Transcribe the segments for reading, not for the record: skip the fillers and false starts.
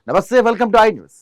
నమస్తే, welcome to I news.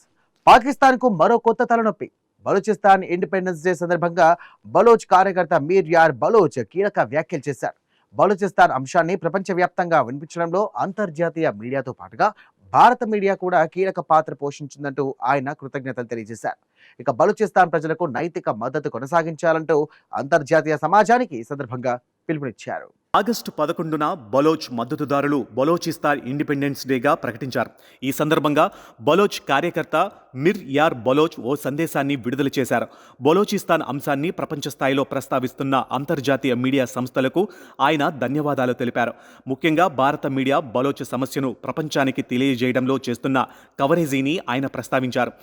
పాకిస్తాన్కు మరో కొత్త తలనొప్పి. బలూచిస్తాన్ ఇండిపెండెన్స్ డే సందర్భంగా బలోచ్ కార్యకర్త మీర్ యార్ బలోచ్ కీలక వ్యాఖ్యలు చేశారు. బలూచిస్తాన్ అంశాన్ని ప్రపంచవ్యాప్తంగా వినిపించడంలో అంతర్జాతీయ మీడియాతో పాటుగా భారత మీడియా కూడా కీలక పాత్ర పోషించిందంటూ ఆయన కృతజ్ఞతలు తెలియజేశారు. ఇక బలూచిస్తాన్ ప్రజలకు నైతిక మద్దతు కొనసాగించాలంటూ అంతర్జాతీయ సమాజానికి ఈ సందర్భంగా పిలుపునిచ్చారు. ఆగస్టు 11న బలోచ్ మద్దతుదారులు బలోచిస్తాన్ ఇండిపెండెన్స్ డేగా ప్రకటించారు. ఈ సందర్భంగా బలోచ్ కార్యకర్త మిర్ యార్ బలోచ్ ఓ సందేశాన్ని విడుదల చేశారు. బలోచిస్తాన్ అంశాన్ని ప్రపంచ స్థాయిలో ప్రస్తావిస్తున్న అంతర్జాతీయ మీడియా సంస్థలకు ఆయన ధన్యవాదాలు తెలిపారు. ముఖ్యంగా భారత మీడియా బలోచ్ సమస్యను ప్రపంచానికి తెలియజేయడంలో చేస్తున్న కవరేజీని ఆయన ప్రస్తావించారు.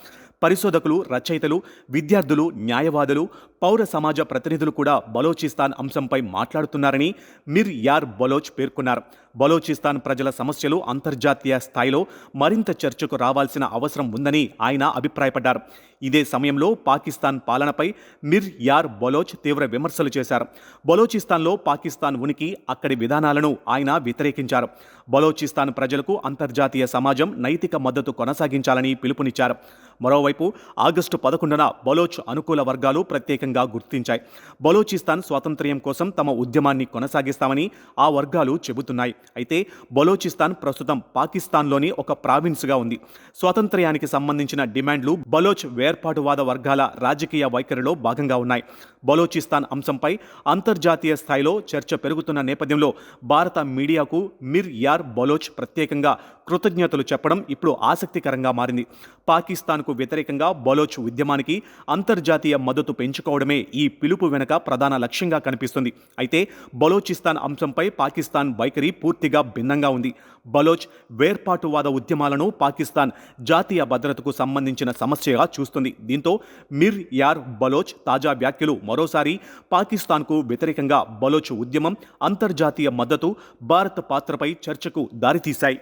పరిశోధకులు, రచయితలు, విద్యార్థులు, న్యాయవాదులు, పౌర సమాజ ప్రతినిధులు కూడా బలోచిస్తాన్ అంశంపై మాట్లాడుతున్నారని మిర్ యార్ బలోచ్ పేర్కొన్నారు. బలోచిస్తాన్ ప్రజల సమస్యలు అంతర్జాతీయ స్థాయిలో మరింత చర్చకు రావాల్సిన అవసరం ఉందని ఆయన అభిప్రాయపడ్డారు. ఇదే సమయంలో పాకిస్తాన్ పాలనపై మిర్ యార్ బలోచ్ తీవ్ర విమర్శలు చేశారు. బలోచిస్తాన్లో పాకిస్తాన్ ఉనికి, అక్కడి విధానాలను ఆయన వ్యతిరేకించారు. బలోచిస్తాన్ ప్రజలకు అంతర్జాతీయ సమాజం నైతిక మద్దతు కొనసాగించాలని పిలుపునిచ్చారు. మరోవైపు ఆగస్టు 11న బలోచ్ అనుకూల వర్గాలు ప్రత్యేకంగా గుర్తించాయి. బలోచిస్తాన్ స్వాతంత్ర్యం కోసం తమ ఉద్యమాన్ని కొనసాగిస్తామని ఆ వర్గాలు చెబుతున్నాయి. అయితే బలోచిస్తాన్ ప్రస్తుతం పాకిస్తాన్లోని ఒక ప్రావిన్స్గా ఉంది. స్వాతంత్ర్యానికి సంబంధించిన డిమాండ్లు బలోచ్ వేర్పాటువాద వర్గాల రాజకీయ వైఖరిలో భాగంగా ఉన్నాయి. బలోచిస్తాన్ అంశంపై అంతర్జాతీయ స్థాయిలో చర్చ పెరుగుతున్న నేపథ్యంలో భారత మీడియాకు మిర్ యార్ బలోచ్ ప్రత్యేకంగా కృతజ్ఞతలు చెప్పడం ఇప్పుడు ఆసక్తికరంగా మారింది. పాకిస్తాన్కు వ్యతిరేకంగా బలోచ్ ఉద్యమానికి అంతర్జాతీయ మద్దతు పెంచుకోవడమే ఈ పిలుపు వెనుక ప్రధాన లక్ష్యంగా కనిపిస్తుంది. అయితే బలోచిస్తాన్ అంశంపై పాకిస్తాన్ వైఖరి పూర్తిగా భిన్నంగా ఉంది. బలోచ్ వేర్పాటువాద ఉద్యమాలను పాకిస్తాన్ జాతీయ భద్రతకు సంబంధించిన సమస్యగా చూస్తుంది. దీంతో మిర్ యార్ బలోచ్ తాజా వ్యాఖ్యలు మరోసారి పాకిస్తాన్కు వ్యతిరేకంగా బలోచ్ ఉద్యమం, అంతర్జాతీయ మద్దతు, భారత్ పాత్రపై చర్చకు దారితీశాయి.